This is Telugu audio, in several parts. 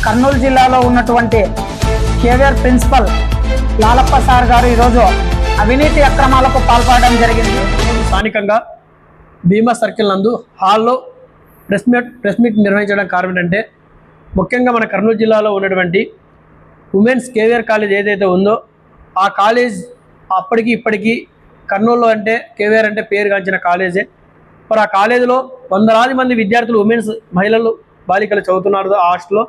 కర్నూలు జిల్లాలో ఉన్నటువంటి కేవీఆర్ ప్రిన్సిపల్ లాలప్ప సార్ గారు ఈరోజు అవినీతి అక్రమాలకు పాల్పడడం జరిగింది. స్థానికంగా భీమా సర్కిల్ నందు హాల్లో ప్రెస్ మీట్ నిర్వహించడం కారణం ఏంటంటే, ముఖ్యంగా మన కర్నూలు జిల్లాలో ఉన్నటువంటి ఉమెన్స్ కేవీఆర్ కాలేజ్ ఏదైతే ఉందో ఆ కాలేజ్ అప్పటికి ఇప్పటికీ కర్నూలులో అంటే కేవీఆర్ అంటే పేరుగాంచిన కాలేజే. మరి ఆ కాలేజీలో వందలాది మంది విద్యార్థులు ఉమెన్స్ మహిళలు బాలికలు చదువుతున్నారు. ఆ హాస్టల్లో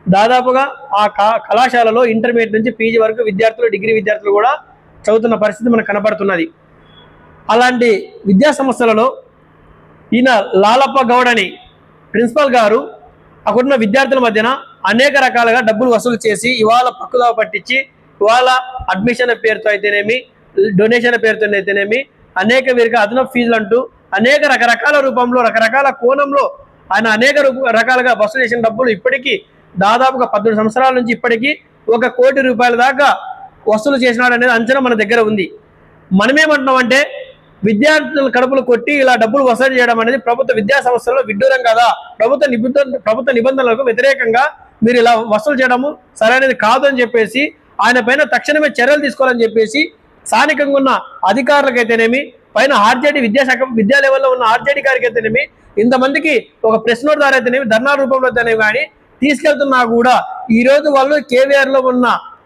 దాదాపుగా ఆ కళాశాలలో ఇంటర్మీడియట్ నుంచి పీజీ వరకు విద్యార్థులు, డిగ్రీ విద్యార్థులు కూడా చదువుతున్న పరిస్థితి మనకు కనబడుతున్నది. అలాంటి విద్యా సంస్థలలో ఈయన లాలప్ప గౌడ్ అని ప్రిన్సిపల్ గారు అక్కడున్న విద్యార్థుల మధ్యన అనేక రకాలుగా డబ్బులు వసూలు చేసి ఇవాళ పక్కుదావ పట్టించి ఇవాళ అడ్మిషన్ పేరుతో అయితేనేమి, డొనేషన్ పేరుతో అయితేనేమి అనేక వీరికి అదనపు ఫీజులు అంటూ అనేక రకరకాల రూపంలో రకరకాల కోణంలో ఆయన అనేక రకాలుగా వసూలు చేసిన డబ్బులు ఇప్పటికీ దాదాపుగా 18 సంవత్సరాల నుంచి ఇప్పటికీ 1 కోటి రూపాయల దాకా వసూలు చేసినాడు అనేది అంచనా మన దగ్గర ఉంది. మనమేమంటున్నామంటే విద్యార్థుల కడుపులు కొట్టి ఇలా డబ్బులు వసూలు చేయడం అనేది ప్రభుత్వ విద్యా సంస్థల్లో విడ్డూరం కదా, ప్రభుత్వ నిబంధనలకు వ్యతిరేకంగా మీరు ఇలా వసూలు చేయడము సరైనది కాదు అని చెప్పేసి ఆయన పైన తక్షణమే చర్యలు తీసుకోవాలని చెప్పేసి స్థానికంగా ఉన్న అధికారులకైతేనేమి, పైన ఆర్జేడీ విద్యాశాఖ విద్యా లెవెల్లో ఉన్న ఆర్జేడీ గారికి అయితేనేమి, ఇంతమందికి ఒక ప్రెస్ నోట్ ద్వారా అయితేనేమి, ధర్నా రూపంలో అయితేనేమి కానీ తీసుకెళ్తున్నా కూడా ఈరోజు వాళ్ళు కేవీఆర్లో ఉన్న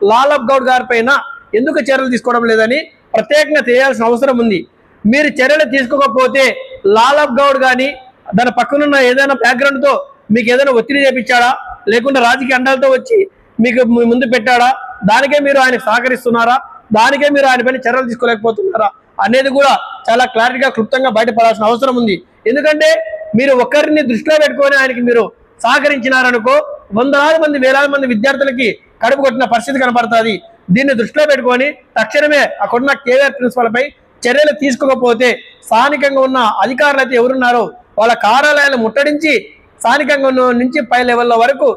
లాలప్ గౌడ్ గారి పైన ఎందుకు చర్యలు తీసుకోవడం లేదని ప్రత్యేకంగా తెలియాల్సిన అవసరం ఉంది. మీరు చర్యలు తీసుకోకపోతే లాలప్ గౌడ్ కానీ దాని పక్కనున్న ఏదైనా బ్యాక్గ్రౌండ్తో మీకు ఏదైనా ఒత్తిడి చేపించాడా, లేకుంటే రాజకీయ అండాలతో వచ్చి మీకు ముందు పెట్టాడా, దానికే మీరు ఆయన సహకరిస్తున్నారా, దానికే మీరు ఆయన పైన చర్యలు తీసుకోలేకపోతున్నారా అనేది కూడా చాలా క్లారిటీగా క్లుప్తంగా బయటపడాల్సిన అవసరం ఉంది. ఎందుకంటే మీరు ఒక్కరిని దృష్టిలో పెట్టుకొని ఆయనకి మీరు సహకరించినారనుకో వందలాది మంది వేలాది మంది విద్యార్థులకి కడుపు కొట్టిన పరిస్థితి కనబడుతుంది. దీన్ని దృష్టిలో పెట్టుకొని తక్షణమే అక్కడున్న కేవీఆర్ ప్రిన్సిపల్ పై చర్యలు తీసుకోకపోతే స్థానికంగా ఉన్న అధికారులు అయితే ఎవరున్నారో వాళ్ళ కార్యాలయాలు ముట్టడించి స్థానికంగా నుంచి పై లెవెల్లో వరకు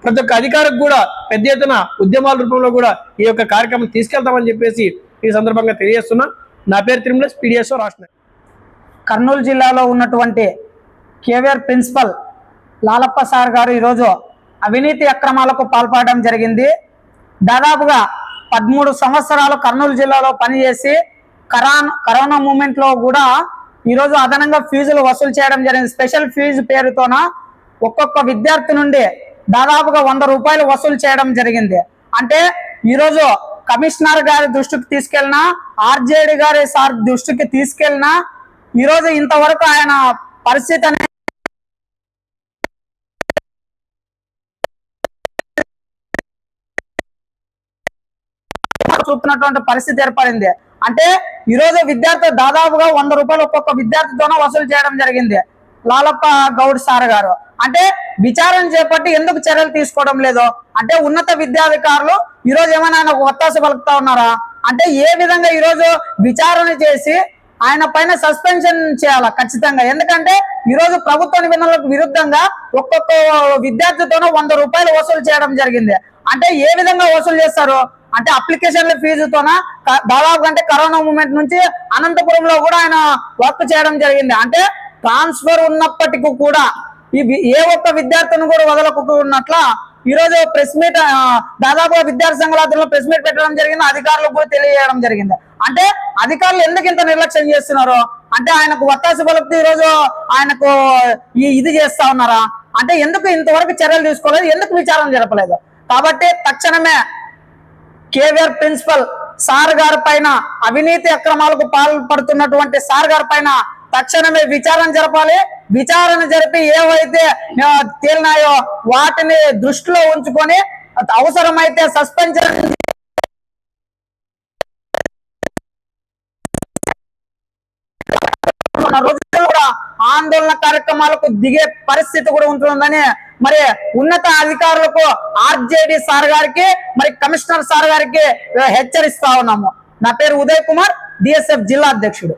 ప్రతి ఒక్క అధికారికి కూడా పెద్ద ఎత్తున ఉద్యమాల రూపంలో కూడా ఈ యొక్క కార్యక్రమం తీసుకెళ్తామని చెప్పేసి ఈ సందర్భంగా తెలియజేస్తున్నా. నా పేరు తిరుమలేష్, PDSO రాష్ట్ర. కర్నూలు జిల్లాలో ఉన్నటువంటి కేవీఆర్ ప్రిన్సిపల్ లాలప్ప సార్ గారు ఈరోజు అవినీతి అక్రమాలకు పాల్పడడం జరిగింది. దాదాపుగా 13 సంవత్సరాలు కర్నూలు జిల్లాలో పనిచేసి కరోనా మూమెంట్లో కూడా ఈరోజు అదనంగా ఫీజులు వసూలు చేయడం జరిగింది. స్పెషల్ ఫీజు పేరుతోన ఒక్కొక్క విద్యార్థి నుండి దాదాపుగా 100 రూపాయలు వసూలు చేయడం జరిగింది. అంటే ఈరోజు కమిషనర్ గారి దృష్టికి తీసుకెళ్ళినా, ఆర్జేడీ గారి సార్ దృష్టికి తీసుకెళ్ళినా ఈరోజు ఇంతవరకు ఆయన పరిస్థితి అనేది చూపినటువంటి పరిస్థితి ఏర్పడింది. అంటే ఈరోజు విద్యార్థి దాదాపుగా 100 రూపాయలు ఒక్కొక్క విద్యార్థితోనే వసూలు చేయడం జరిగింది లాలప్ప గౌడ్ సార్ గారు. అంటే విచారణ చేపట్టి ఎందుకు చర్యలు తీసుకోవడం లేదు అంటే ఉన్నత విద్యాధికారులు ఈరోజు ఏమైనా ఆయన ఒత్తాస పలుకుతా ఉన్నారా అంటే ఏ విధంగా ఈరోజు విచారణ చేసి ఆయన పైన సస్పెన్షన్ చేయాలా ఖచ్చితంగా. ఎందుకంటే ఈరోజు ప్రభుత్వ నిబంధనలకు విరుద్ధంగా ఒక్కొక్క విద్యార్థితోనూ 100 రూపాయలు వసూలు చేయడం జరిగింది. అంటే ఏ విధంగా వసూలు చేస్తారు అంటే అప్లికేషన్ల ఫీజుతోన దాదాపు అంటే కరోనా మూమెంట్ నుంచి అనంతపురంలో కూడా ఆయన వర్క్ చేయడం జరిగింది. అంటే ట్రాన్స్ఫర్ ఉన్నప్పటికీ కూడా ఏ ఒక్క విద్యార్థిని కూడా వదలకున్నట్ల ఈరోజు ప్రెస్ మీట్ దాదాపుగా విద్యార్థి సంఘాలలో ప్రెస్ మీట్ పెట్టడం జరిగింది. అధికారులకు కూడా తెలియజేయడం జరిగింది. అంటే అధికారులు ఎందుకు ఇంత నిర్లక్ష్యం చేస్తున్నారు అంటే ఆయనకు ఒత్తాస పలుకుతూ ఈరోజు ఆయనకు ఇది చేస్తా ఉన్నారా అంటే ఎందుకు ఇంతవరకు చర్యలు తీసుకోలేదు, ఎందుకు విచారణ జరపలేదు. కాబట్టి తక్షణమే కేవీఆర్ ప్రిన్సిపల్ సార్ గారి పైన అవినీతి అక్రమాలకు పాల్పడుతున్నటువంటి సార్ గారి పైన తక్షణమే విచారణ జరపాలి. విచారణ జరిపి ఏవైతే తేలినాయో వాటిని దృష్టిలో ఉంచుకొని అవసరమైతే సస్పెన్షన్ రోజుల్లో కూడా ఆందోళన కార్యక్రమాలకు దిగే పరిస్థితి కూడా ఉంటుందని మరి ఉన్నత అధికారులకు ఆర్జేడీ సార్ గారికి మరి కమిషనర్ సార్ గారికి హెచ్చరిస్తా ఉన్నాము. నా పేరు ఉదయ్ కుమార్, DSF జిల్లా అధ్యక్షుడు.